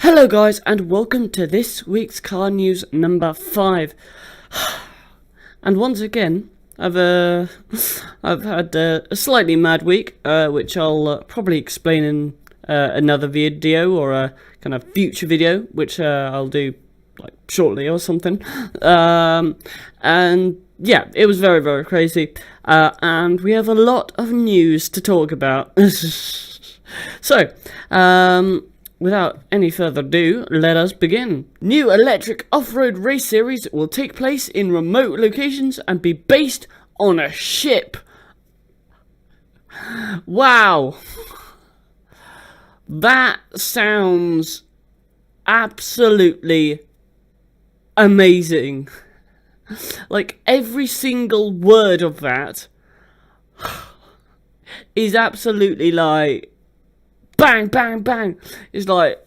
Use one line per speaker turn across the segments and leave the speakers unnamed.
Hello guys, and welcome to this week's car news number 5. And once again, I've had a slightly mad week, which I'll probably explain in another video or a kind of future video, which I'll do like shortly or something. And yeah, it was very, very crazy, and we have a lot of news to talk about. So, without any further ado, let us begin. New electric off-road race series will take place in remote locations and be based on a ship. Wow. That sounds absolutely amazing. Like, every single word of that is absolutely like bang, bang, bang. It's like,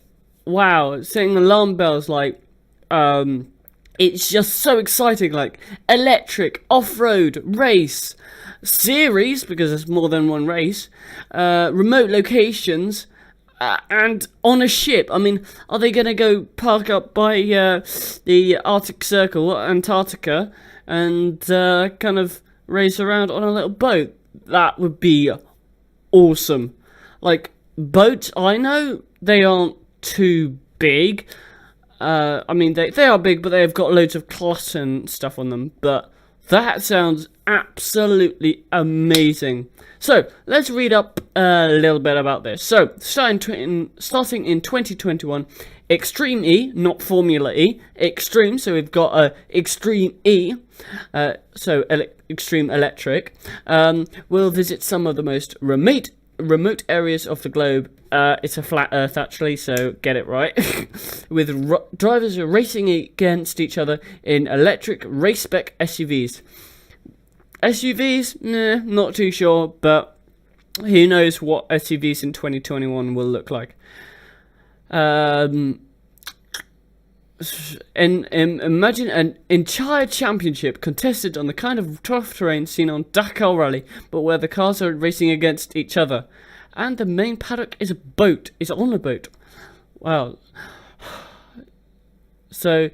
wow, it's setting alarm bells, like, it's just so exciting, like, electric, off-road, race, series, because there's more than one race, remote locations, and on a ship. I mean, are they going to go park up by the Arctic Circle, Antarctica, and kind of race around on a little boat? That would be awesome. Like, boats, I know they aren't too big. I mean, they are big, but they've got loads of clutter and stuff on them. But that sounds absolutely amazing. So, let's read up a little bit about this. So, starting in 2021, Extreme E, not Formula E, Extreme, so we've got Extreme E, Extreme Electric, will visit some of the most remote areas of the globe. It's a flat earth, actually, so get it right. With drivers racing against each other in electric race spec SUVs. SUVs? Nah, not too sure, but who knows what SUVs in 2021 will look like. Imagine an entire championship contested on the kind of tough terrain seen on Dakar Rally, but where the cars are racing against each other. And the main paddock is on a boat. Wow. So,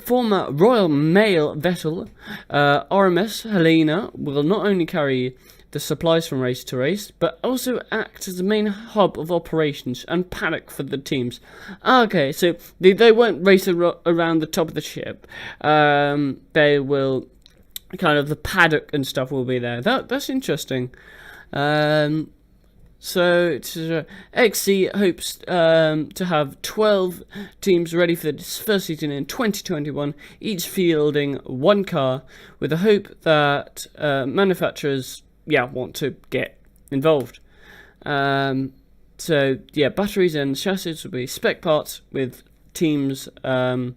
former Royal Mail vessel, RMS Helena, will not only carry the supplies from race to race, but also act as the main hub of operations and paddock for the teams. Okay, so they won't race around the top of the ship. They will, kind of, the paddock and stuff will be there. That's interesting. So XC hopes to have 12 teams ready for this first season in 2021, each fielding one car, with the hope that manufacturers want to get involved. So yeah, batteries and chassis will be spec parts, with teams able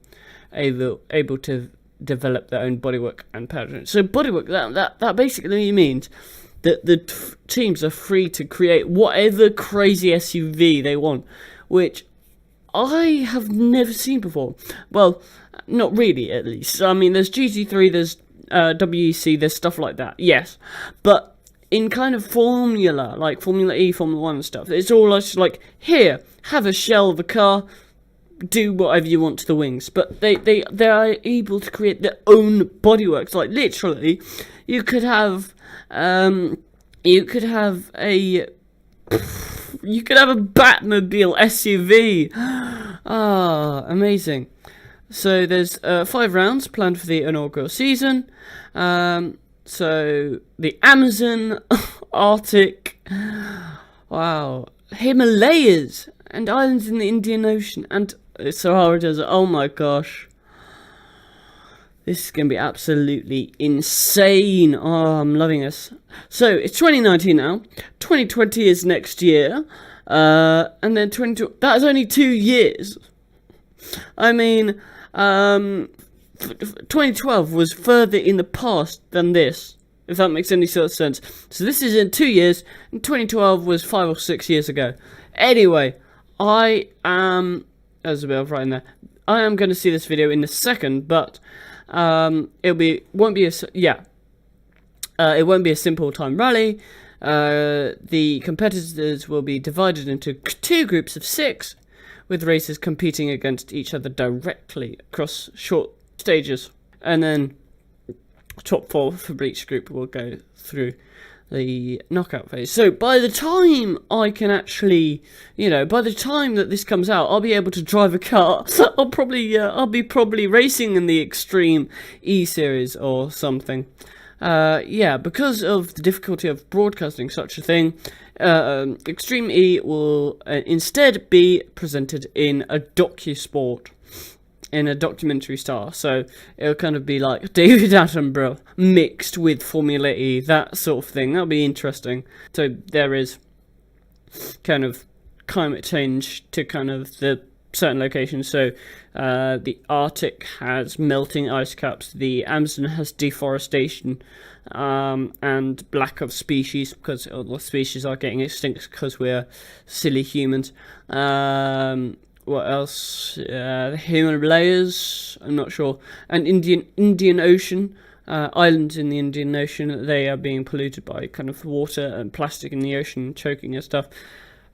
to develop their own bodywork and pattern. So bodywork, that basically means that the teams are free to create whatever crazy SUV they want, which I have never seen before. Well, not really, at least. I mean, there's GT3, there's WEC, there's stuff like that, yes. But in kind of Formula, like Formula E, Formula 1 and stuff, it's all just like, here, have a shell of a car, do whatever you want to the wings. But they are able to create their own bodyworks. Like, literally, you could have a Batmobile SUV. Ah, amazing. So there's 5 rounds planned for the inaugural season. So the Amazon, Arctic, wow, Himalayas, and islands in the Indian Ocean, and Sahara Desert. Oh my gosh. This is going to be absolutely insane. Oh, I'm loving this. So, it's 2019 now. 2020 is next year. And then 2020... That's only 2 years. I mean, 2012 was further in the past than this, if that makes any sort of sense. So, this is in 2 years, and 2012 was 5 or 6 years ago. Anyway, I am... There's a bit of writing there. I am going to see this video in a second, but... it won't be a simple time rally. The competitors will be divided into 2 groups of 6 with racers competing against each other directly across short stages. And then top 4 for each group will go through the knockout phase. So by the time I can actually, by the time that this comes out, I'll be able to drive a car. I'll be probably racing in the Extreme E series or something. Because of the difficulty of broadcasting such a thing, Extreme E will instead be presented in a docusport, in a documentary style. So it'll kind of be like David Attenborough mixed with Formula E, that sort of thing. That'll be interesting. So there is kind of climate change to kind of the certain locations. So the Arctic has melting ice caps, the Amazon has deforestation, and lack of species, because all the species are getting extinct because we're silly humans. What else? The Himalayas, I'm not sure. And Indian Ocean, islands in the Indian Ocean, they are being polluted by kind of water and plastic in the ocean, choking and stuff.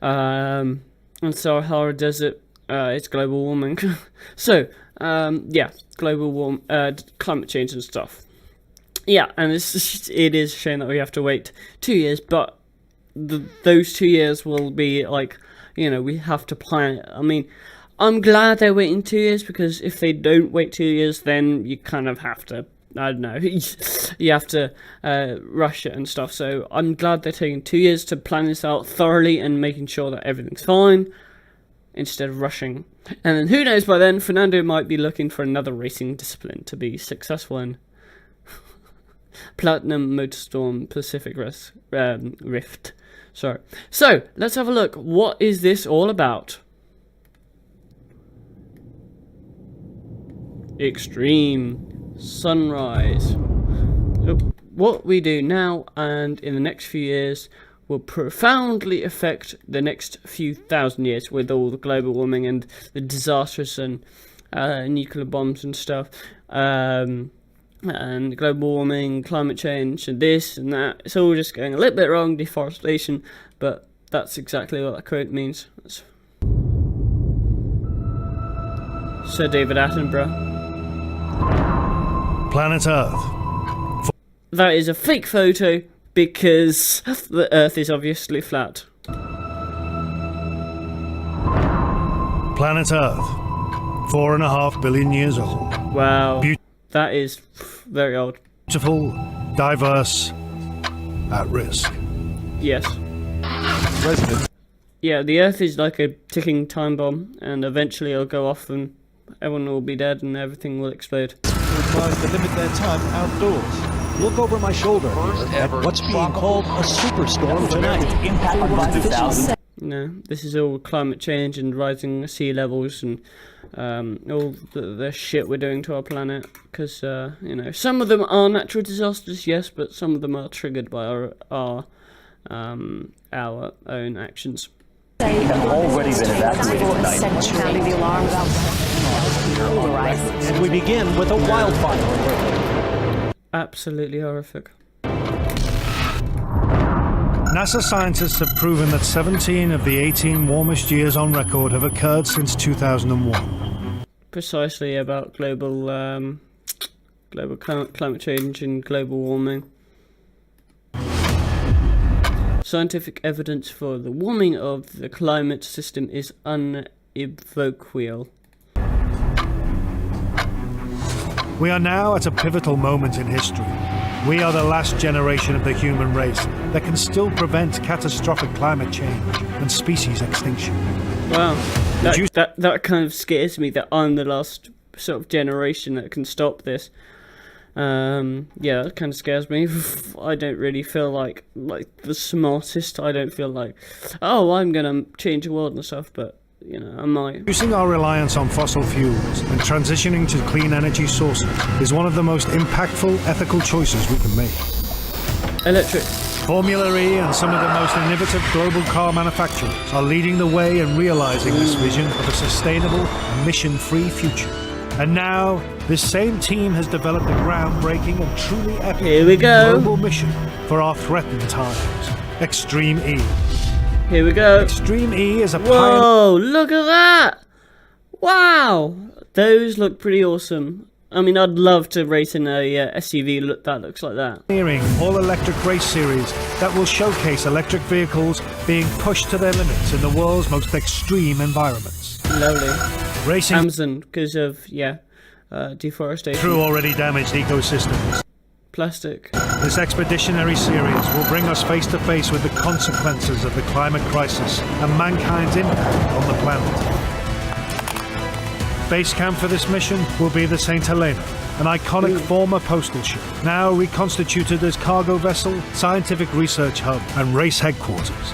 And Sahara Desert, it's global warming. So, global climate change and stuff. Yeah, and it is a shame that we have to wait 2 years, but those 2 years will be like, we have to plan it. I mean, I'm glad they're waiting 2 years, because if they don't wait 2 years, then you kind of have to, I don't know, you have to rush it and stuff. So I'm glad they're taking 2 years to plan this out thoroughly and making sure that everything's fine, instead of rushing. And then who knows, by then, Fernando might be looking for another racing discipline to be successful in. Platinum Motorstorm Pacific Rift. Sorry. So, let's have a look. What is this all about? Extreme Sunrise. What we do now and in the next few years will profoundly affect the next few thousand years, with all the global warming and the disasters and nuclear bombs and stuff. And global warming, climate change, and this and that. It's all just going a little bit wrong, deforestation, but that's exactly what that quote means. Sir David Attenborough.
Planet Earth.
That is a fake photo, because the Earth is obviously flat.
Planet Earth. 4.5 billion years old.
Wow. That is very old.
Beautiful, diverse, at risk.
Yes. Yeah, the Earth is like a ticking time bomb, and eventually it'll go off and everyone will be dead and everything will explode.
Advised to limit their time outdoors. Look over my shoulder at what's being called a superstorm tonight.
No, this is all climate change and rising sea levels and all the shit we're doing to our planet, because some of them are natural disasters, yes, but some of them are triggered by our own actions.
Already been evacuated
And we begin with a wildfire alert.
Absolutely horrific.
NASA scientists have proven that 17 of the 18 warmest years on record have occurred since 2001.
Precisely about global climate change and global warming. Scientific evidence for the warming of the climate system is unequivocal.
We are now at a pivotal moment in history. We are the last generation of the human race that can still prevent catastrophic climate change and species extinction.
Wow, that kind of scares me, that I'm the last sort of generation that can stop this. Yeah, that kind of scares me. I don't really feel like the smartest. I don't feel like, oh, I'm gonna change the world and stuff, but I might.
Reducing our reliance on fossil fuels and transitioning to clean energy sources is one of the most impactful ethical choices we can make.
Electric.
Formula E and some of the most innovative global car manufacturers are leading the way in realizing this vision of a sustainable, emission-free future. And now, this same team has developed a groundbreaking and truly epic global mission for our threatened times. Extreme E.
Here we go.
Extreme E is a
Whoa, look at that! Wow, those look pretty awesome. I mean, I'd love to race in a SUV that looks like that.
Pioneering all-electric race series that will showcase electric vehicles being pushed to their limits in the world's most extreme environments.
Lovely.
Racing
Amazon, because of, deforestation.
through already damaged ecosystems.
Plastic.
This expeditionary series will bring us face to face with the consequences of the climate crisis and mankind's impact on the planet. Base camp for this mission will be the St. Helena, an iconic former postal ship, now reconstituted as cargo vessel, scientific research hub, and race headquarters.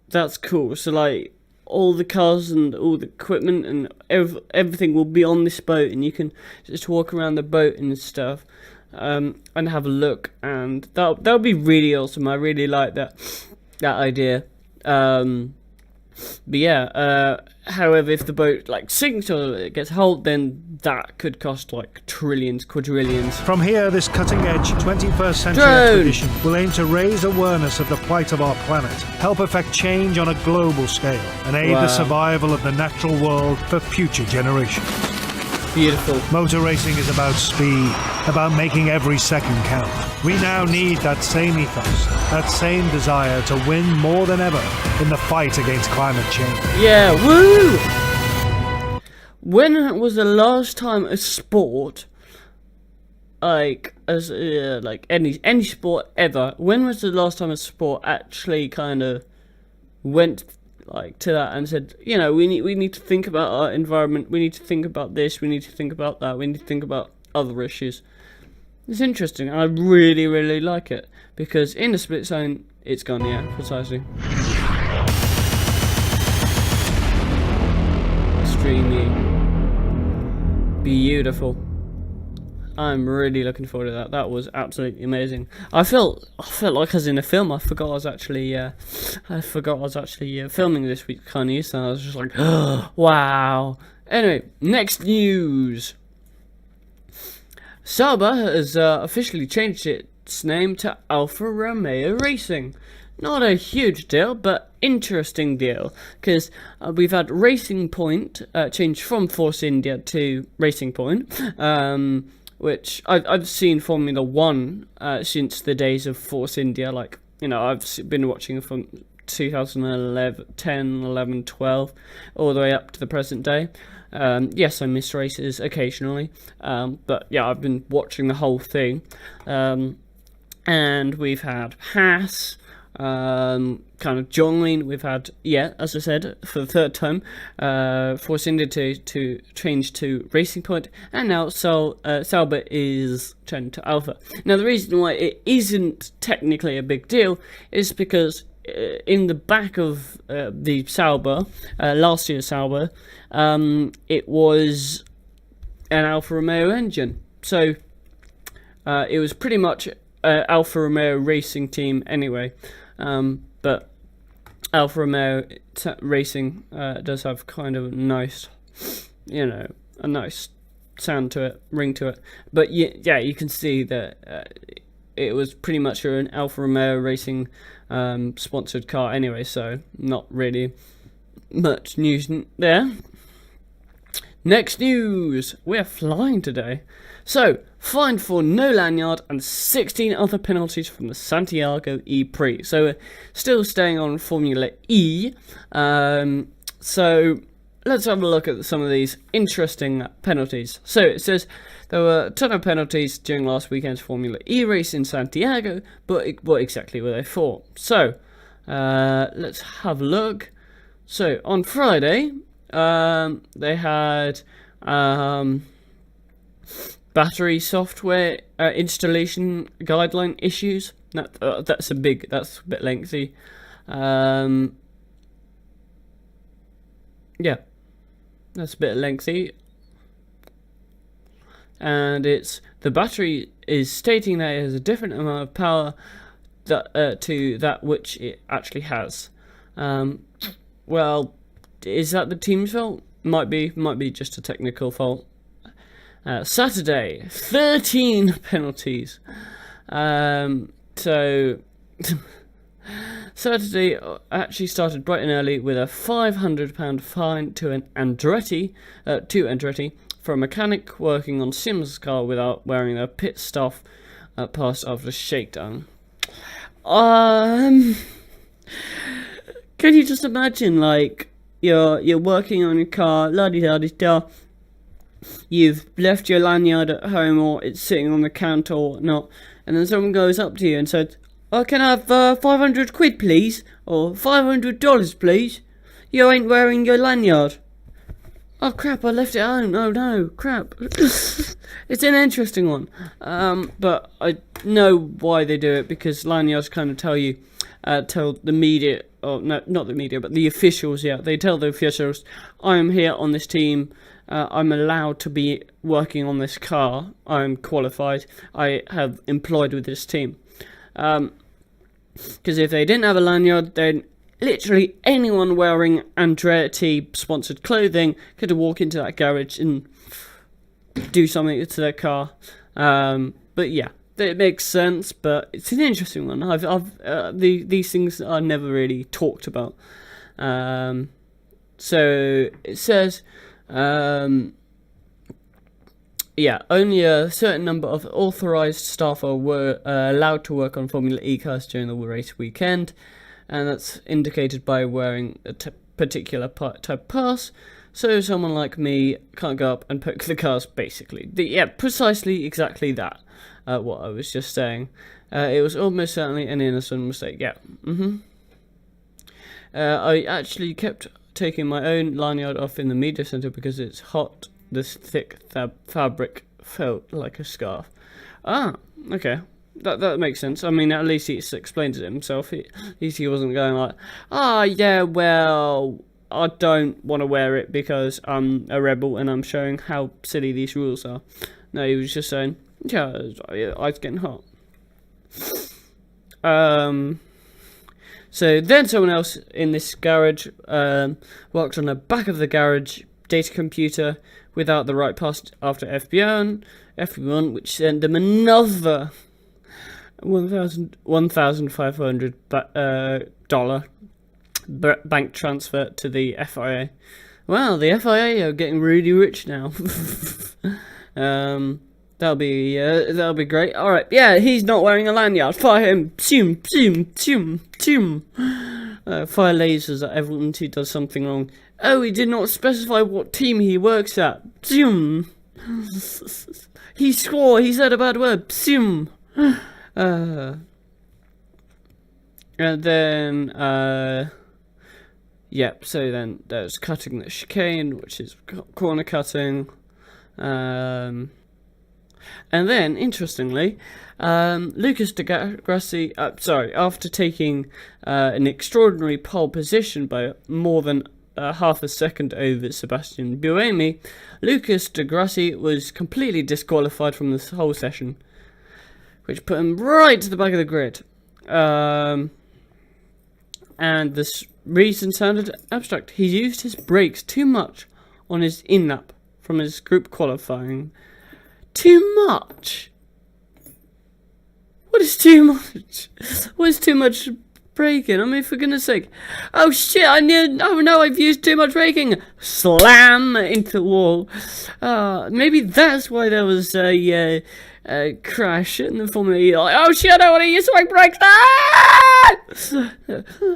That's cool. So, like, all the cars and all the equipment and everything will be on this boat, and you can just walk around the boat and stuff, and have a look, and that would be really awesome. I really like that idea. But yeah, however, if the boat like sinks or it gets hulled, then that could cost like trillions, quadrillions.
From here, this cutting-edge 21st century
Drone.
expedition will aim to raise awareness of the plight of our planet, help effect change on a global scale, and aid the survival of the natural world for future generations.
Beautiful.
Motor racing is about speed, about making every second count. We now need that same ethos, that same desire to win more than ever in the fight against climate change.
Yeah, woo! When was the last time a sport, like any sport ever, when was the last time a sport actually kind of went like to that and said, you know, we need to think about our environment, we need to think about this, we need to think about that, we need to think about other issues. It's interesting. I really, really like it because in a split zone, it's gone. Yeah, precisely. Extremely beautiful. I'm really looking forward to that. That was absolutely amazing. I felt like I was in a film. I forgot I was actually filming this week. Kind of used to. I was just like, oh, wow. Anyway, next news. Sauber has officially changed its name to Alfa Romeo Racing. Not a huge deal, but interesting deal, because we've had Racing Point change from Force India to Racing Point, which I've seen Formula 1 since the days of Force India. Like, you know, I've been watching from 2011, 10, 11, 12, all the way up to the present day. Yes, I miss races occasionally, but yeah, I've been watching the whole thing. And we've had Haas, kind of join. We've had, as I said, for the third time, Force India to change to Racing Point, and now Sauber is turned to Alpha. Now, the reason why it isn't technically a big deal is because in the back of the Sauber, last year's Sauber, it was an Alfa Romeo engine. So it was pretty much Alfa Romeo racing team anyway. But Alfa Romeo Racing does have kind of a nice, a nice sound to it, ring to it. But yeah, you can see that it was pretty much an Alfa Romeo Racing sponsored car anyway, so not really much news there. Next news, we're flying today. So, fined for no lanyard and 16 other penalties from the Santiago E-Prix. So, we're still staying on Formula E. So, let's have a look at some of these interesting penalties. So, it says there were a ton of penalties during last weekend's Formula E race in Santiago, but what exactly were they for? So, let's have a look. So, on Friday, they had battery software installation guideline issues. That's a bit lengthy. Yeah, that's a bit lengthy. And the battery is stating that it has a different amount of power to that which it actually has. Well, is that the team's fault? Might be just a technical fault. Saturday, 13 penalties. So Saturday actually started bright and early with a £500 fine to Andretti for a mechanic working on Sims' car without wearing their pit staff pass after shakedown. Can you just imagine, like, you're working on your car, la-di-da-di-da, you've left your lanyard at home or it's sitting on the counter or whatnot, and then someone goes up to you and says, "Oh, can I have 500 quid, please? Or $500, please? You ain't wearing your lanyard." Oh, crap, I left it at home. Oh, no, crap. It's an interesting one. But I know why they do it, because lanyards kind of tell the media, or no, not the media, but the officials, yeah. They tell the officials, I'm here on this team. I'm allowed to be working on this car. I'm qualified. I have employed with this team. Because if they didn't have a lanyard, then literally anyone wearing Andretti sponsored clothing could walk into that garage and do something to their car. But yeah, it makes sense. But it's an interesting one. These things are never really talked about. So it says, yeah, only a certain number of authorised staff were allowed to work on Formula E cars during the race weekend, and that's indicated by wearing a particular type pass, so someone like me can't go up and poke the cars, basically. Yeah, precisely exactly that, what I was just saying. It was almost certainly an innocent mistake, yeah. I actually kept taking my own lanyard off in the media centre because it's hot. This thick fabric felt like a scarf. Ah, okay. That makes sense. I mean, at least he explains it himself. At least he wasn't going like, yeah, well, I don't want to wear it because I'm a rebel and I'm showing how silly these rules are. No, he was just saying, yeah, it's getting hot. So then someone else in this garage worked on the back of the garage data computer without the right pass after FB1, which sent them another $1,500 bank transfer to the FIA. Well, the FIA are getting really rich now. That'll be great. All right, yeah, he's not wearing a lanyard. Fire him! Fire lasers at everyone who does something wrong. Oh, he did not specify what team he works at. He swore. He said a bad word. And then, yep, so then there's cutting the chicane, which is corner cutting. And then, interestingly, Lucas de Grassi, after taking an extraordinary pole position by more than half a second over Sebastian Buemi, Lucas de Grassi was completely disqualified from this whole session, which put him right to the back of the grid. And this reason sounded abstract. He used his brakes too much on his in-lap from his group qualifying. Too much? What is too much? What is too much braking? I mean, for goodness sake. Oh shit, oh no, I've used too much braking. Slam into the wall. Maybe that's why there was a crash in the Formula E. Like, oh shit, I don't want to use my brakes.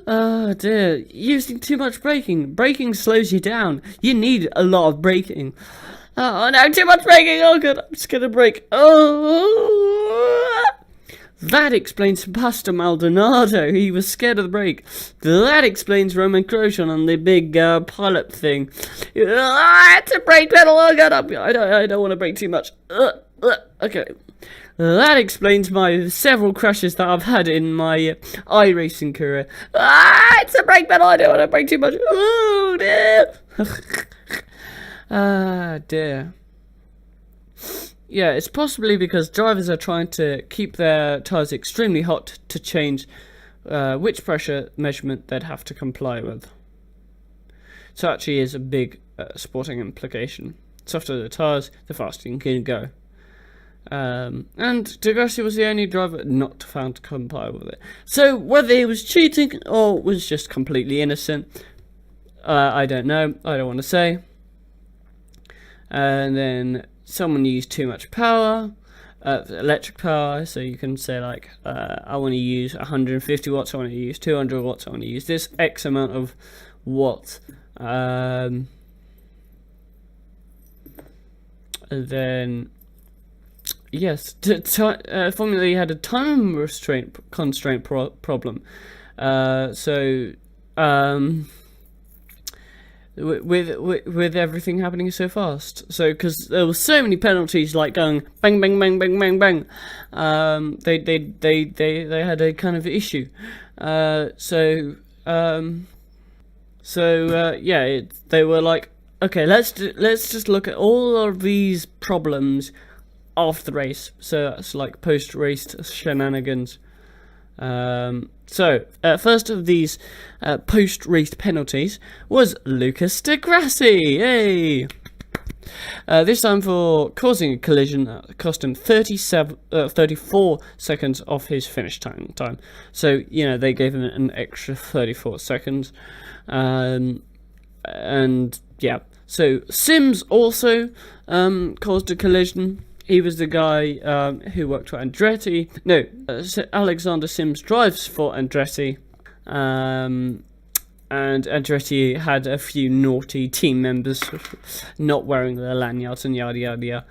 Oh dear, using too much braking. Braking slows you down. You need a lot of braking. Oh no, too much braking. Oh god, I'm just gonna brake. Oh, that explains Pastor Maldonado. He was scared of the brake. That explains Roman Grosjean on the big pilot thing. It's a brake pedal. Oh god, I don't want to brake too much. Okay. That explains my several crashes that I've had in my iRacing career. It's a brake pedal. I don't want to brake too much. Oh dear. Dear. Yeah, it's possibly because drivers are trying to keep their tyres extremely hot to change which pressure measurement they'd have to comply with. So actually is a big sporting implication. Softer the tyres, the faster you can go. And Degrassi was the only driver not found to comply with it. So whether he was cheating or was just completely innocent, I don't know. I don't want to say. And then someone used too much power, electric power. So you can say like, I want to use 150 watts. I want to use 200 watts. I want to use this X amount of watts. And then. Yes, Formula E had a time constraint problem. With everything happening so fast. So because there were so many penalties, like going bang bang bang bang bang bang. They had a kind of issue. They were like, okay, let's just look at all of these problems after the race. So that's like post-race shenanigans. First of these post-race penalties was Lucas Di Grassi. Yay! This time for causing a collision that cost him 34 seconds off his finish time. So, they gave him an extra 34 seconds. So Sims also caused a collision. He was the guy who worked for Andretti. Alexander Sims drives for Andretti. And Andretti had a few naughty team members not wearing their lanyards and yada yada yada.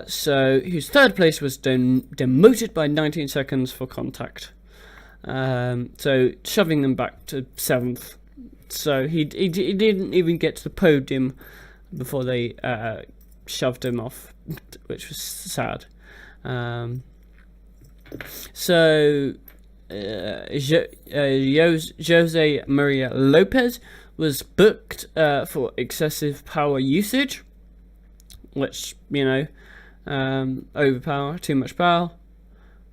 So his third place was demoted by 19 seconds for contact. So shoving them back to 7th. So he didn't even get to the podium before they shoved him off, which was sad. Jose Maria Lopez was booked for excessive power usage, which, overpower, too much power.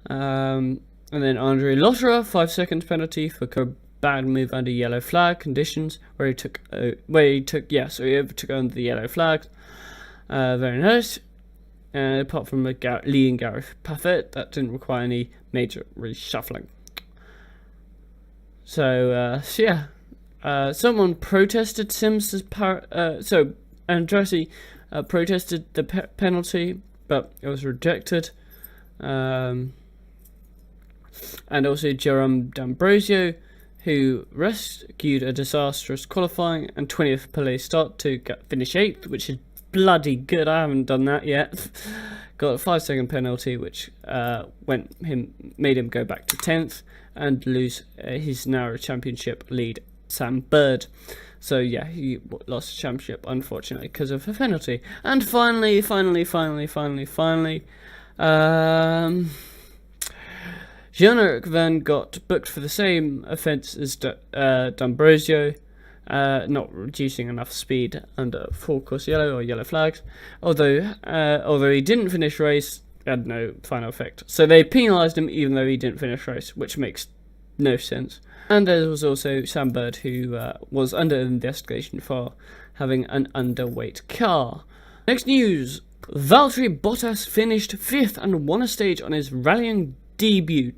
And then Andre Lotterer, 5 seconds penalty for a bad move under yellow flag conditions, so he overtook under the yellow flag. Very nice. Apart from Lee and Gareth Paffett, that didn't require any major reshuffling. Someone protested Sims' Andretti protested the penalty, but it was rejected. And also Jerome D'Ambrosio, who rescued a disastrous qualifying and 20th place start to finish 8th, which is bloody good. I haven't done that yet. Got a 5-second penalty, which made him go back to 10th and lose his narrow championship lead, Sam Bird. So yeah, he lost the championship unfortunately because of a penalty. And finally, Jean-Eric Verne got booked for the same offence as D'Ambrosio. Not reducing enough speed under full course yellow or yellow flags, although he didn't finish race, had no final effect. So they penalised him even though he didn't finish race, which makes no sense. And there was also Sam Bird, who was under investigation for having an underweight car. Next news: Valtteri Bottas finished 5th and won a stage on his rallying debut.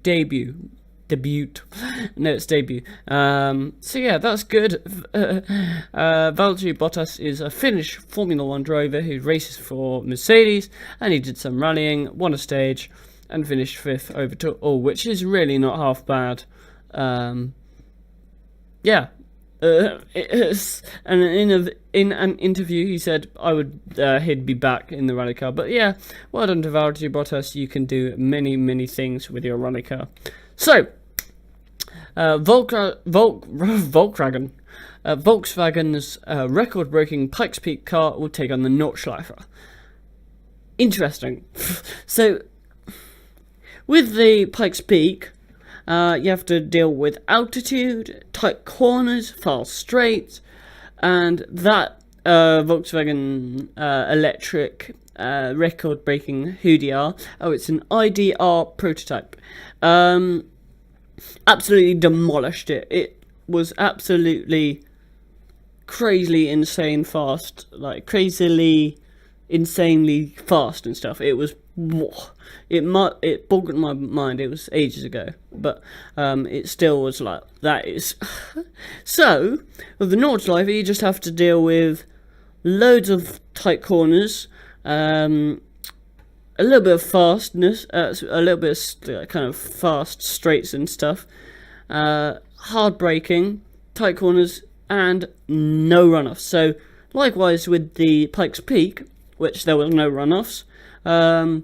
No, it's debut. So yeah, that's good. Valtteri Bottas is a Finnish Formula 1 driver who races for Mercedes, and he did some rallying, won a stage, and finished 5th over to all, which is really not half bad. And in an interview, he said he'd be back in the rally car. But yeah, well done to Valtteri Bottas. You can do many, many things with your rally car. So, Volkswagen's record-breaking Pikes Peak car will take on the Nordschleife. Interesting. So, with the Pikes Peak, you have to deal with altitude, tight corners, fast straights, and that Volkswagen electric record-breaking HUDR. Oh, it's an IDR prototype. Absolutely demolished it. It was absolutely crazily insane fast, like crazily insanely fast and stuff. It was, it boggled my mind. It was ages ago, but it still was like, that is. So with the Nordschleife, you just have to deal with loads of tight corners, a little bit of fastness, a little bit of kind of fast straights and stuff, hard braking, tight corners, and no runoffs. So likewise with the Pikes Peak, which there was no runoffs. No,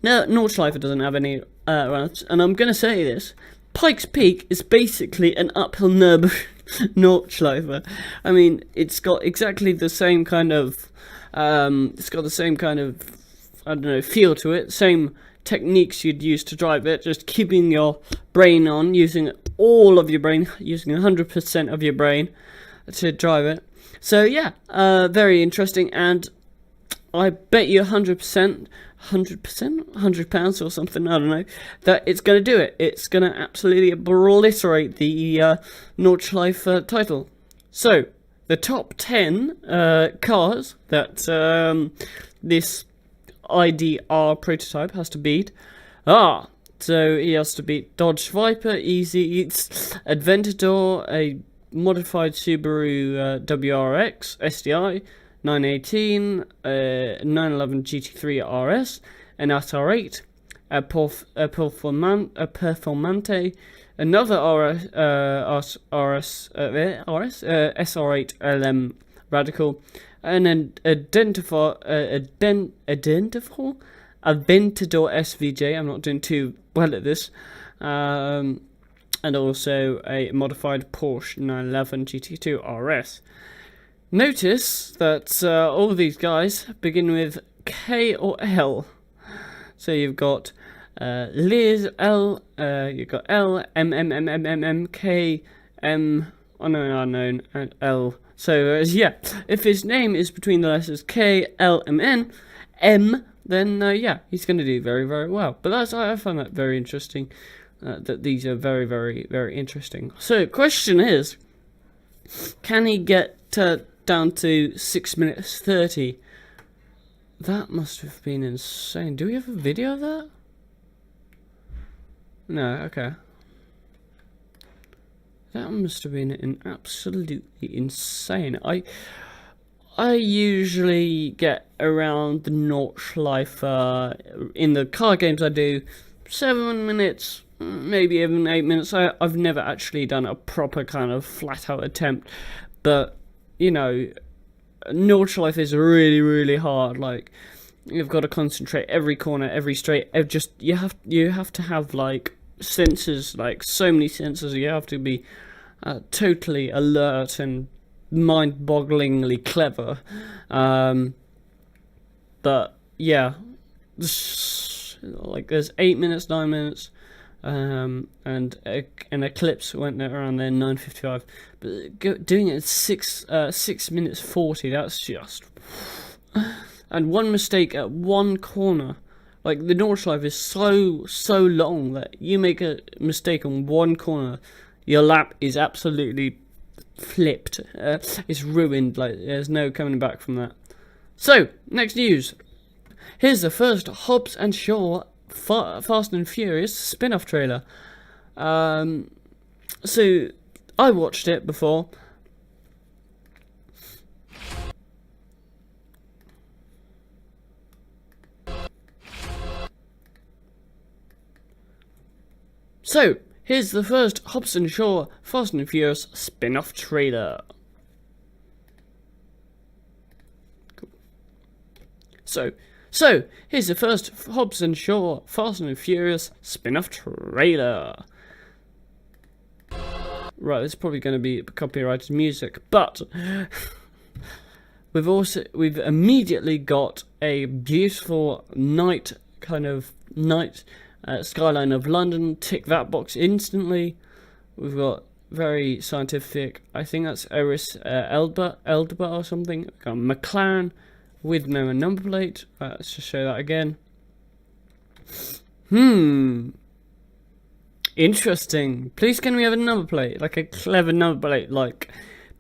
Nordschleife doesn't have any runoffs, and I'm going to say this: Pikes Peak is basically an uphill Nordschleife. I mean, it's got exactly the same kind of, I don't know, feel to it. Same techniques you'd use to drive it, just keeping your brain on, using all of your brain, using 100% of your brain to drive it. So yeah, very interesting, and I bet you 100%, £100 or something, I don't know, that it's going to do it. It's going to absolutely obliterate the Nordschleife title. So, the top 10 cars that this IDR prototype has to beat are, so he has to beat Dodge Viper, easy. It's Aventador, a modified Subaru WRX SDI, 918, 911 GT3 RS, an SR8, a Performante, another SR8 LM Radical, and an Aventador SVJ. I'm not doing too well at this. And also a modified Porsche 911 GT2 RS. Notice that all of these guys begin with K or L. So you've got Liz, L, you've got L, M, M, M, M, M, M, K, M, unknown, and L. So yeah, if his name is between the letters K, L, M, N, M, then yeah, he's going to do very, very well. But I find that very interesting. That these are very, very, very interesting. So question is, can he get down to 6 minutes 30? That must have been insane. Do we have a video of that? No, okay. That must have been absolutely insane. I usually get around the Nordschleife in the car games I do 7 minutes, maybe even 8 minutes. I've never actually done a proper kind of flat out attempt, but you know, Nordschleife is really, really hard. Like, you've got to concentrate every corner, every straight. You have to have like sensors, like so many sensors. You have to be totally alert and mind-bogglingly clever. But yeah, like there's 8 minutes, 9 minutes. And an Eclipse went there around there 9:55, but doing it at 6 minutes 40, that's just. And one mistake at one corner, like the Nordschleife is so long that you make a mistake on one corner, your lap is absolutely flipped. It's ruined. Like there's no coming back from that. So next news. Here's the first Hobbs and Shaw Fast and Furious spin-off trailer. So I watched it before. So here's the first Hobbs and Shaw Fast and Furious spin-off trailer. Cool. So, here's the first Hobbs and Shaw Fast and Furious spin-off trailer. Right, this is probably going to be copyrighted music, but we've immediately got a beautiful night skyline of London. Tick that box instantly. We've got very scientific. I think that's Eris Elba or something. We've got McLaren with no number plate. Let's just show that again. Interesting. Please can we have a number plate? Like a clever number plate, like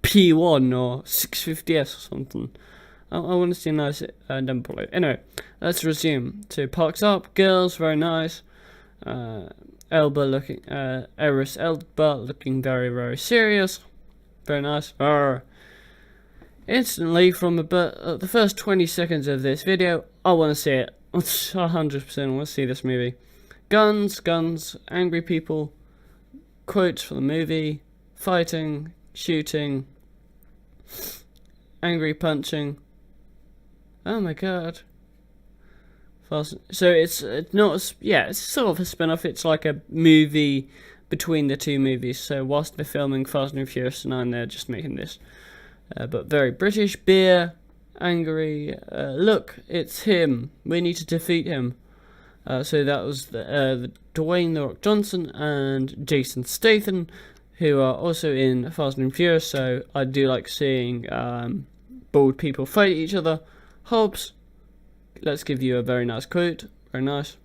P1 or 650S or something. I want to see a nice number plate. Anyway, let's resume. So parks up, girls, very nice. Elba looking, Eris Elba looking very, very serious. Very nice. Instantly, from about the first 20 seconds of this video, I want to see it. 100% want to see this movie. Guns, angry people, quotes from the movie, fighting, shooting, angry punching. Oh my god. So it's not, it's sort of a spin-off. It's like a movie between the two movies. So whilst they're filming Fast and Furious 9, they're just making this. But very British. Beer, angry, look, it's him. We need to defeat him. So that was the Dwayne "The Rock" Johnson and Jason Statham, who are also in Fast and Furious. So I do like seeing bald people fight each other. Hobbs, let's give you a very nice quote. Very nice.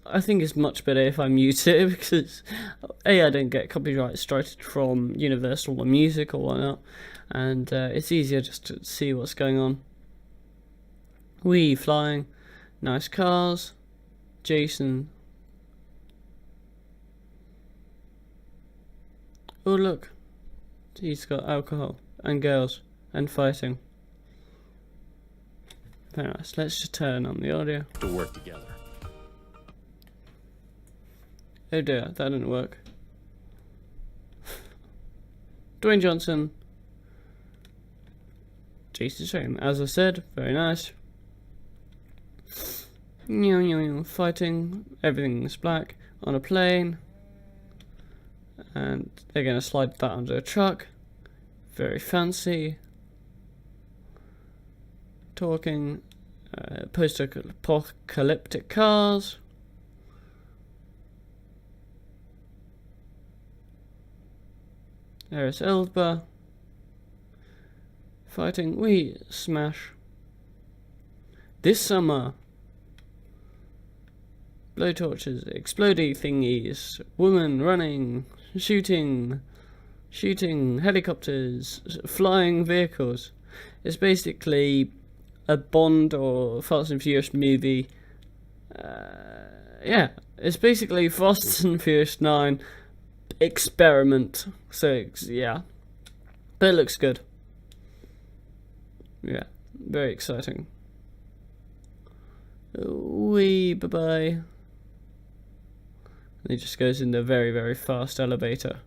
I think it's much better if I mute it, because I don't get copyright striked from Universal or music or whatnot, and it's easier just to see what's going on. We flying, nice cars, Jason. Oh look, he's got alcohol and girls and fighting. Very nice. Let's just turn on the audio.
To work together.
Oh dear, that didn't work. Dwayne Johnson, Jason Statham, as I said, very nice. Fighting, everything's black, on a plane, and they're going to slide that under a truck. Very fancy. Talking, post-apocalyptic cars. Eris Elba. Fighting, we smash. This summer. Blowtorches, explodey thingies, women running, shooting, helicopters, flying vehicles. It's basically a Bond or Fast and Furious movie. It's basically Fast and Furious 9 experiment. So yeah, but it looks good. Yeah, very exciting. Bye bye. And he just goes in the very, very fast elevator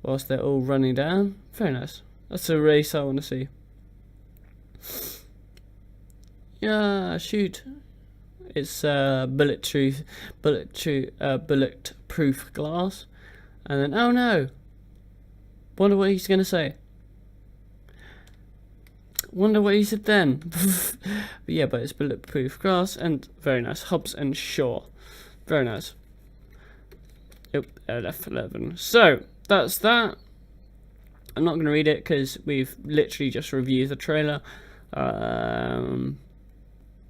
whilst they're all running down. Very nice. That's a race I want to see. Yeah, shoot. It's bulletproof glass. And then, oh no. Wonder what he's going to say. Wonder what he said then. But yeah, but it's bulletproof glass and very nice. Hobbs and Shaw. Very nice. F11. So that's that. I'm not going to read it because we've literally just reviewed the trailer. Yeah,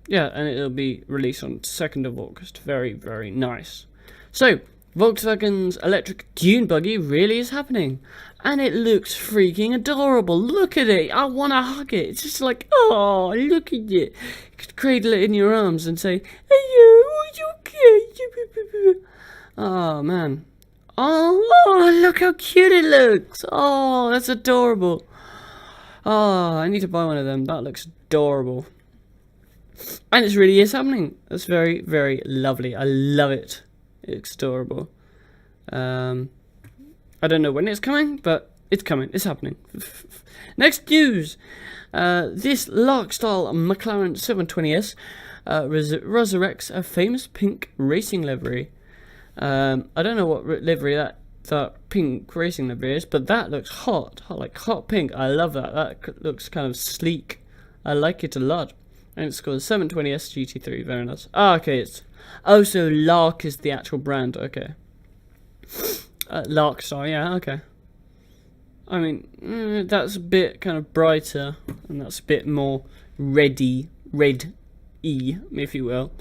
and it'll be released on 2nd of August. Very, very nice. So Volkswagen's electric dune buggy really is happening, and it looks freaking adorable. Look at it. I want to hug it. It's just like, oh, look at it. You could cradle it in your arms and say, "Hey, are you okay?" Oh man. Oh, look how cute it looks. Oh, that's adorable. Oh, I need to buy one of them. That looks adorable. And it really is happening. That's very, very lovely. I love it. It's adorable. I don't know when it's coming, but it's coming. It's happening. Next news. This Lark-style McLaren 720S resurrects a famous pink racing livery. I don't know what livery that pink racing livery is, but that looks hot, like hot pink. I love that. That looks kind of sleek. I like it a lot. And it's called 720S GT3. Very nice. Ah, okay. It's so Lark is the actual brand. Okay. Lark-style. Yeah. Okay. I mean, that's a bit kind of brighter, and that's a bit more red-y, if you will.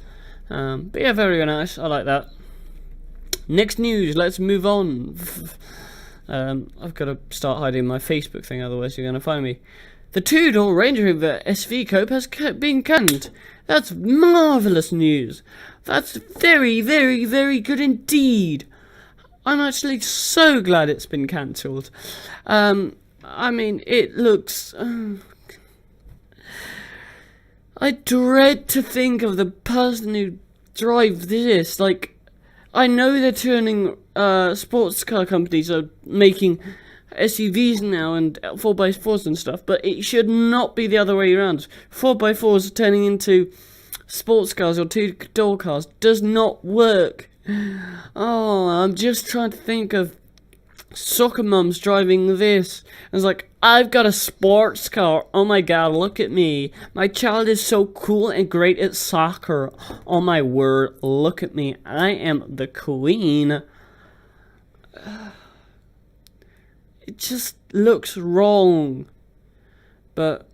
But yeah, very nice. I like that. Next news, let's move on. I've got to start hiding my Facebook thing, otherwise you're going to find me. The two-door Range Rover SV Coupe has been canned. That's marvellous news. That's very, very, very good indeed. I'm actually so glad it's been cancelled. I mean, it looks... I dread to think of the person who drives this. Like, I know they're turning... sports car companies are making SUVs now and 4x4s and stuff, but it should not be the other way around. 4x4s are turning into sports cars or two-door cars. Does not work. Oh, I'm just trying to think of soccer mums driving this. And it's like, I've got a sports car. Oh my god, look at me. My child is so cool and great at soccer. Oh my word, look at me. I am the queen. It just looks wrong. But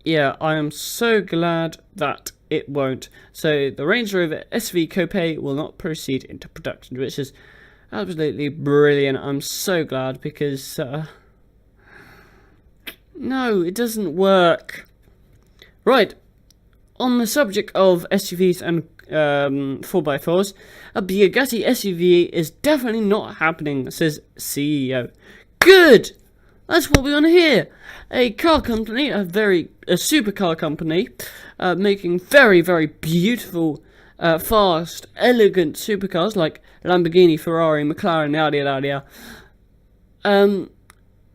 yeah, I am so glad that it won't. So the Range Rover SV Coupe will not proceed into production, which is absolutely brilliant. I'm so glad because no, it doesn't work. Right, on the subject of SUVs and 4x4s, a Bugatti SUV is definitely not happening, says CEO. Good! That's what we want to hear. A car company, a supercar company, making very, very beautiful, fast, elegant supercars like Lamborghini, Ferrari, McLaren, yada.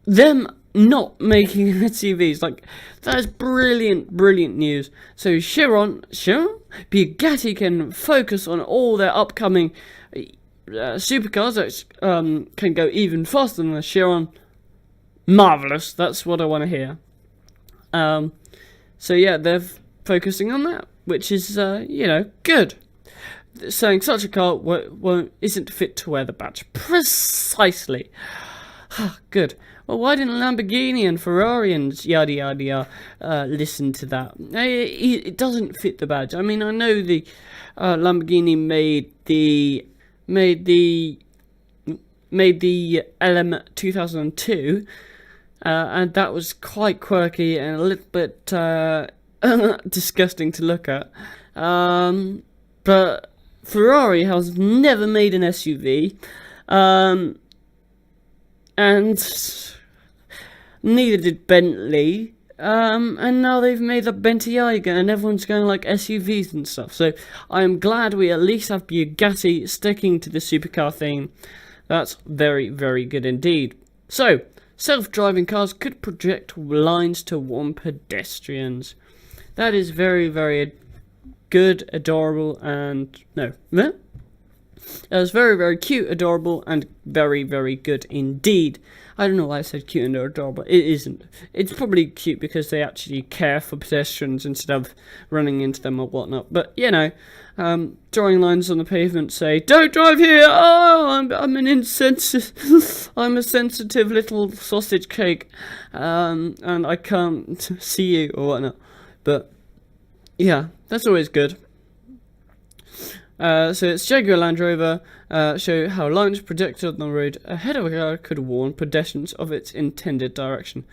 Them not making SUVs, like, that is brilliant news. So Chiron, Bugatti can focus on all their upcoming supercars that can go even faster than the Chiron. Marvellous, that's what I want to hear. So yeah, they're focusing on that, which is, good. Saying such a car isn't fit to wear the badge. Precisely. Good. Well, why didn't Lamborghini and Ferrari and yada listen to that? It doesn't fit the badge. I mean, I know the Lamborghini made the LM 2002, and that was quite quirky and a little bit disgusting to look at. But Ferrari has never made an SUV, and neither did Bentley, and now they've made the Bentley Eiger, and everyone's going like SUVs and stuff. So I am glad we at least have Bugatti sticking to the supercar theme. That's very, very good indeed. So, self-driving cars could project lines to warn pedestrians. That is very, very good, adorable, and... That's very, very cute, adorable, and very, very good indeed. I don't know why I said cute and adorable. It isn't. It's probably cute because they actually care for pedestrians instead of running into them or whatnot. But, drawing lines on the pavement say, "Don't drive here! Oh, I'm an insensitive... I'm a sensitive little sausage cake. And I can't see you," or whatnot. But, yeah, that's always good. So it's Jaguar Land Rover, show how lines projected on the road ahead of a car could warn pedestrians of its intended direction.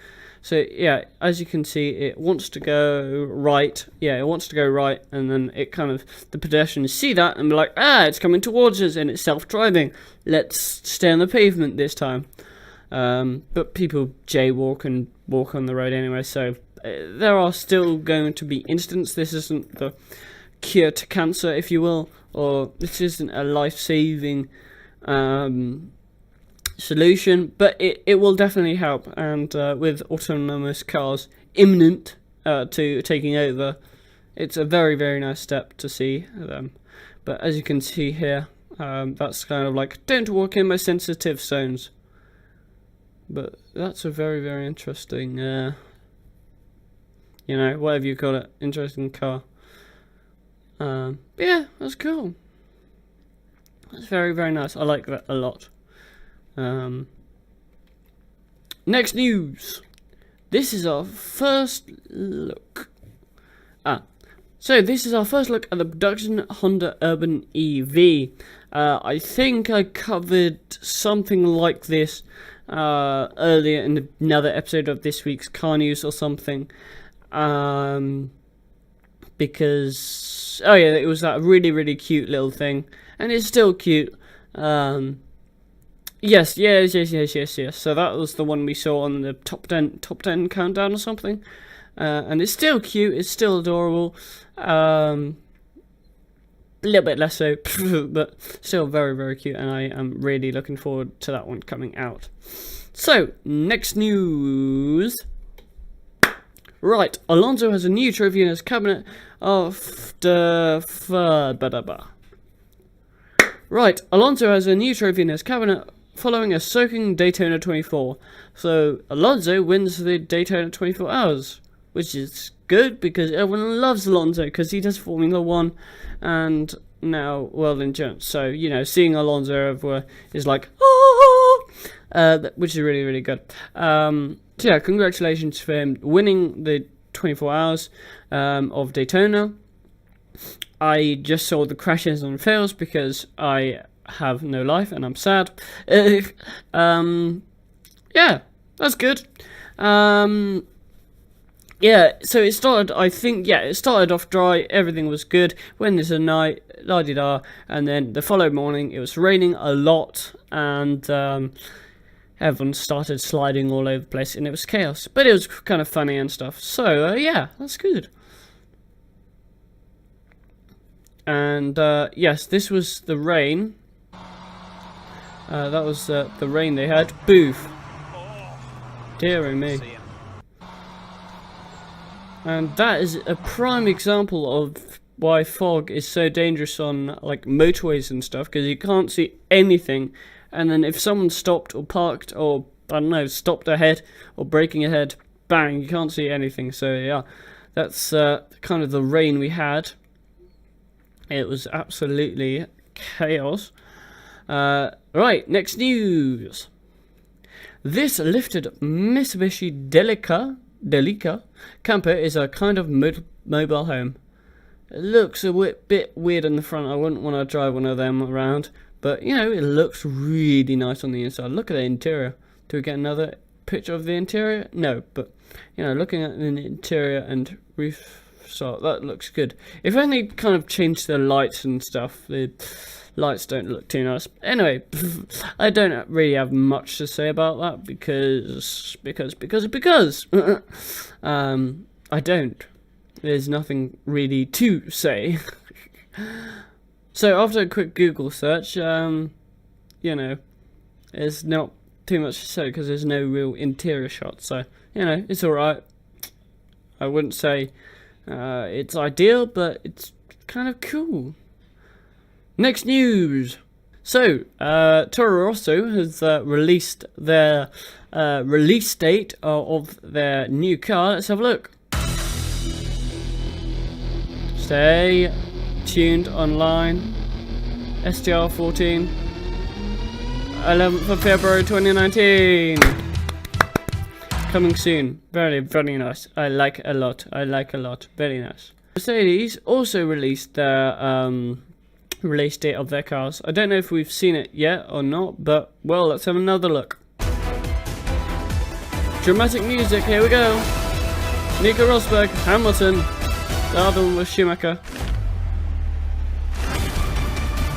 So yeah, as you can see, it wants to go right. Yeah, it wants to go right, and then it kind of, the pedestrians see that and be like, it's coming towards us, and it's self-driving. Let's stay on the pavement this time. But people jaywalk and walk on the road anyway, so there are still going to be incidents. This isn't the cure to cancer, if you will, or this isn't a life-saving solution, but it will definitely help. And with autonomous cars imminent to taking over, it's a very, very nice step to see them. But as you can see here, that's kind of like, don't walk in my sensitive zones. But that's a very, very interesting, whatever you call it, interesting car. Yeah, that's cool. That's very, very nice. I like that a lot. Next news. This is our first look. So this is our first look at the production Honda Urban EV. I think I covered something like this earlier in another episode of this week's car news or something. Because, oh yeah, it was that really cute little thing. And it's still cute. Yes. So that was the one we saw on the top 10 countdown or something. And it's still cute, it's still adorable. A little bit less so, but still very cute, and I am really looking forward to that one coming out. So, next news. Right, Alonso has a new trophy in his cabinet after... Right, Alonso has a new trophy in his cabinet following a soaking Daytona 24. So, Alonso wins the Daytona 24 Hours, which is good because everyone loves Alonso because he does Formula 1 and now World Endurance. So, you know, seeing Alonso everywhere is like, which is really good. So, yeah, congratulations for him winning the 24 Hours of Daytona. I just saw the crashes and fails because I have no life and I'm sad. Yeah, that's good. Yeah, so it started, I think, it started off dry, everything was good, went into the night, la-di-da, and then the following morning it was raining a lot, and everyone started sliding all over the place, and it was chaos, but it was kind of funny and stuff, so, yeah, that's good. And, yes, this was the rain, that was the rain they had, boof, dearie me. And that is a prime example of why fog is so dangerous on like motorways and stuff, because you can't see anything, and then if someone stopped or parked or I don't know, stopped ahead or braking ahead, bang, you can't see anything. So yeah, that's kind of the rain we had. It was absolutely chaos. Right, next news. This lifted Mitsubishi Delica camper is a kind of mobile home. It looks a bit weird in the front. I wouldn't want to drive one of them around, but you know, it looks really nice on the inside. Look at the interior. Do we get another picture of the interior? No, but you know, looking at the interior and roof, so that looks good. If only kind of changed the lights and stuff. The lights don't look too nice. Anyway, I don't really have much to say about that because I don't. There's nothing really to say. So after a quick Google search, you know, there's not too much to say because there's no real interior shots. So, you know, it's alright. I wouldn't say it's ideal, but it's kind of cool. Next news. So, Toro Rosso has released their release date of their new car. Let's have a look. Stay tuned online. STR14. 11th of February 2019. Coming soon. Very nice. I like a lot. Very nice. Mercedes also released their release date of their cars. I don't know if we've seen it yet or not, but well, let's have another look. Dramatic music, here we go. Nico Rosberg, Hamilton, the other one was Schumacher.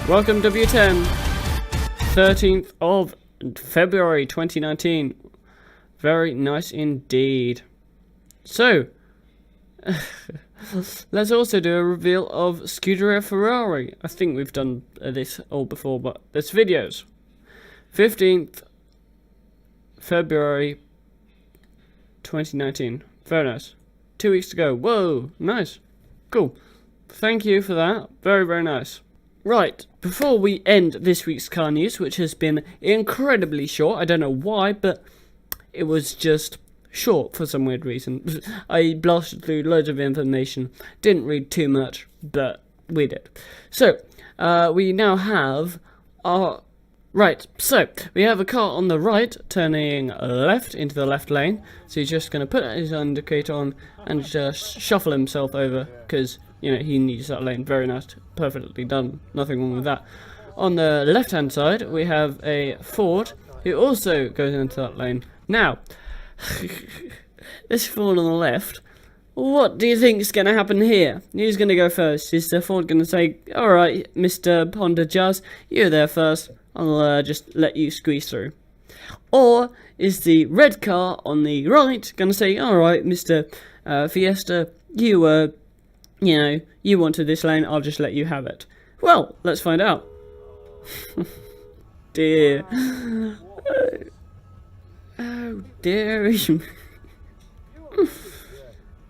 Welcome W10, 13th of February 2019. Very nice indeed. So let's also do a reveal of Scuderia Ferrari. I think we've done this all before, but there's videos. 15th February 2019. Very nice. 2 weeks to go. Whoa, nice. Cool. Thank you for that. Very nice. Right, before we end this week's car news, which has been incredibly short, I don't know why, but it was just short for some weird reason. I blasted through loads of information, didn't read too much, but we did. So, we now have our... Right, so, we have a car on the right, turning left into the left lane, so he's just going to put his indicator on and just shuffle himself over, because you know, he needs that lane. Very nice, perfectly done, nothing wrong with that. On the left hand side we have a Ford who also goes into that lane. Now this Ford on the left, what do you think is going to happen here? Who's going to go first? Is the Ford going to say, alright Mr. Honda Jazz, you're there first, I'll just let you squeeze through? Or is the red car on the right going to say, alright Mr. Fiesta, you know, you wanted this lane, I'll just let you have it? Well, let's find out. Dear. Oh dear.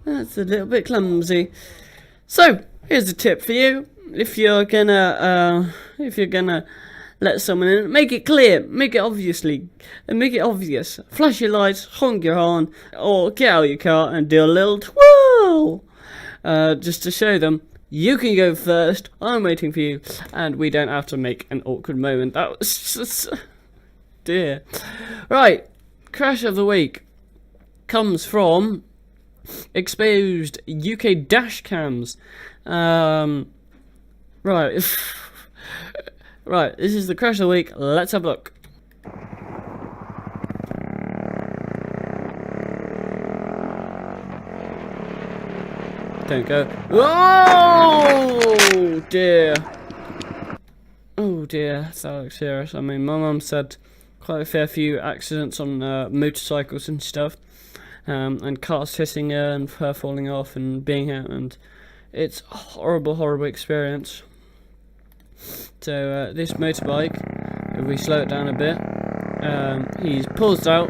That's a little bit clumsy. So, here's a tip for you. If you're gonna let someone in, make it clear, make it obvious. Flash your lights, honk your horn, or get out of your car and do a little twirl, just to show them you can go first. I'm waiting for you, and we don't have to make an awkward moment. That was just dear. Right, crash of the week comes from exposed UK dash cams. Right. Right, this is the crash of the week. Let's have a look. Don't go. Oh dear. Oh dear, that looks serious. I mean, my mum said quite a fair few accidents on motorcycles and stuff. And cars hitting her and her falling off and being out, and it's a horrible experience. So this motorbike, if we slow it down a bit, he pulls out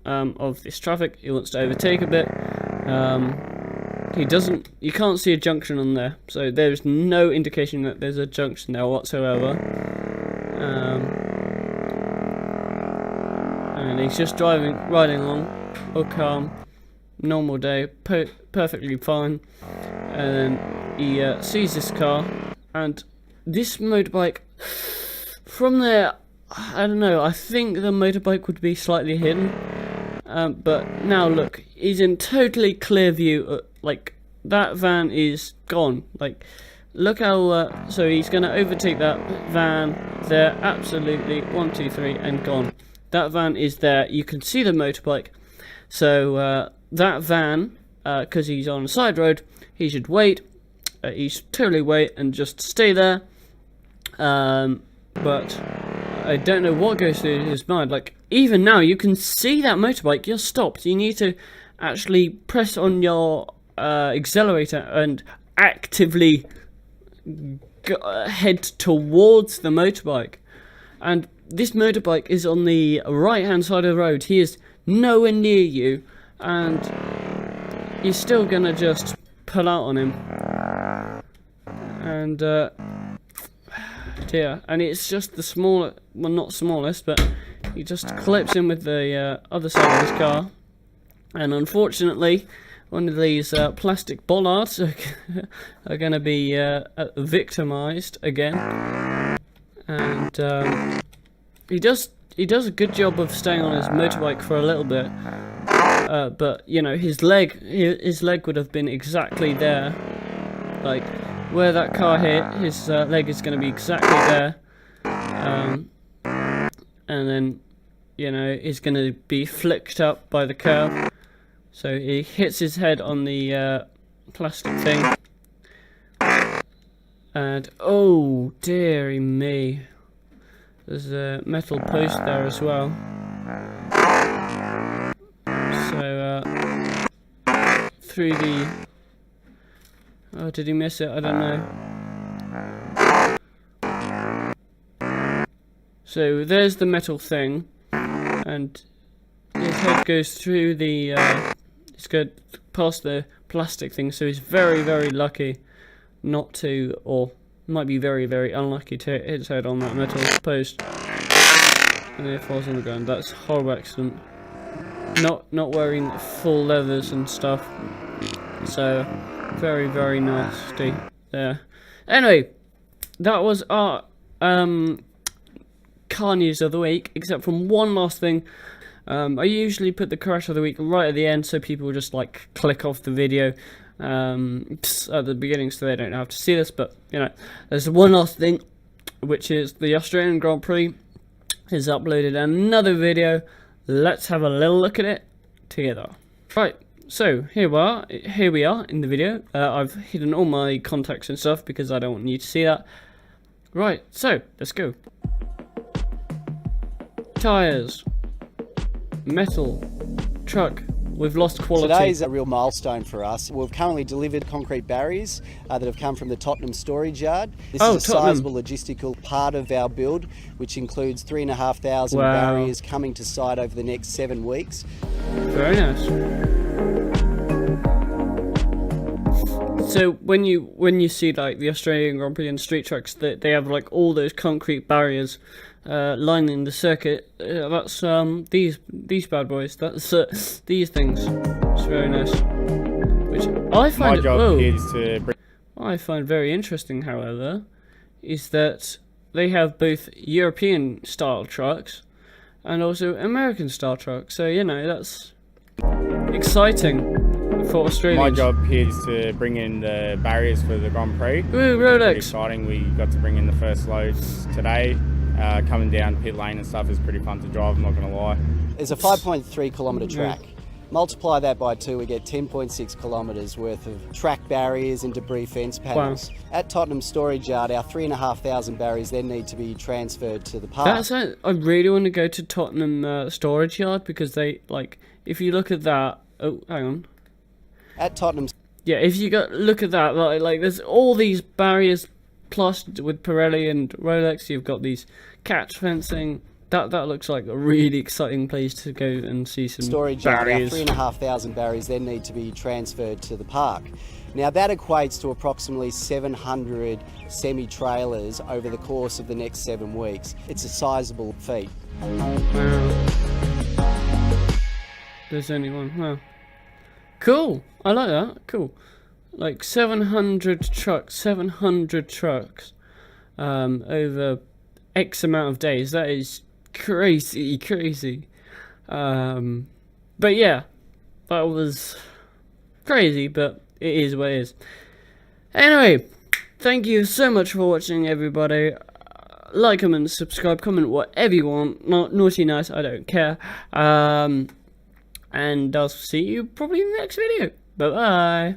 of this traffic. He wants to overtake a bit. He doesn't. You can't see a junction on there, so there's no indication that there's a junction there whatsoever. And he's just riding along, all calm, normal day, perfectly fine. And then he sees this car, and this motorbike, from there, I don't know, I think the motorbike would be slightly hidden. But now look, he's in totally clear view, like, that van is gone. Like, look how, so he's going to overtake that van there, absolutely, 1, 2, 3, and gone. That van is there, you can see the motorbike. So that van, because he's on a side road, he should wait. He should totally wait and just stay there. But I don't know what goes through his mind. Like, even now, you can see that motorbike, you're stopped. You need to actually press on your accelerator and actively head towards the motorbike. And this motorbike is on the right hand side of the road. He is nowhere near you, and you're still gonna just pull out on him. And dear, and it's just the small, well, not smallest, but he just clips in with the other side of his car, and unfortunately one of these plastic bollards are going to be victimized again. And he does a good job of staying on his motorbike for a little bit, but you know, his leg would have been exactly there, like where that car hit. His leg is going to be exactly there, and then, you know, he's going to be flicked up by the curve. So he hits his head on the plastic thing, and oh dearie me, there's a metal post there as well. So through the, oh, did he miss it? I don't know. So there's the metal thing, and his head goes through the it's going past the plastic thing, so he's very, very lucky not to, or might be very, very unlucky to hit his head on that metal post, and then it falls on the ground. That's a horrible accident. Not wearing full leathers and stuff, so very, very nasty there. Anyway, that was our car news of the week, except from one last thing. I usually put the crash of the week right at the end, so people just like click off the video. at the beginning, so they don't have to see this. But you know, there's one last thing, which is the Australian Grand Prix has uploaded another video. Let's have a little look at it together. Right, so here we are in the video. I've hidden all my contacts and stuff because I don't want you to see that. Right, so let's go. Tires, metal, truck. We've lost quality.
Today's a real milestone for us. We've currently delivered concrete barriers that have come from the Tottenham storage yard. This is a sizable logistical part of our build, which includes 3,500 barriers coming to site over the next 7 weeks.
Very nice. So when you see like the Australian Grand Prix and street trucks, they have like all those concrete barriers lining the circuit. That's these bad boys. That's these things. It's very nice. Which I find I find very interesting, however, is that they have both European style trucks and also American style trucks. So you know, that's exciting for Australians.
My job here is to bring in the barriers for the Grand Prix.
Woo, Rolex!
Pretty exciting. We got to bring in the first loads today. Coming down pit lane and stuff is pretty fun to drive, I'm not going to lie.
There's a 5.3 kilometre track. Multiply that by 2, we get 10.6 kilometres worth of track barriers and debris fence panels. Wow. At Tottenham storage yard, our 3,500 barriers then need to be transferred to the park.
I really want to go to Tottenham storage yard because they, like, if you look at that, oh, hang on.
At Tottenham,
yeah, if you look at that, like there's all these barriers plus with Pirelli and Rolex. You've got these catch fencing. That looks like a really exciting place to go and see some
storage
barriers.
Yard, our 3,500 barriers then need to be transferred to the park. Now that equates to approximately 700 semi-trailers over the course of the next 7 weeks. It's a sizable feat.
There's only one. Wow. Cool. I like that. Cool. Like 700 trucks over X amount of days. That is crazy. But yeah, that was crazy, but it is what it is. Anyway, thank you so much for watching, everybody. Like, comment, subscribe, comment whatever you want. Not naughty, nice, I don't care. And I'll see you probably in the next video. Bye bye.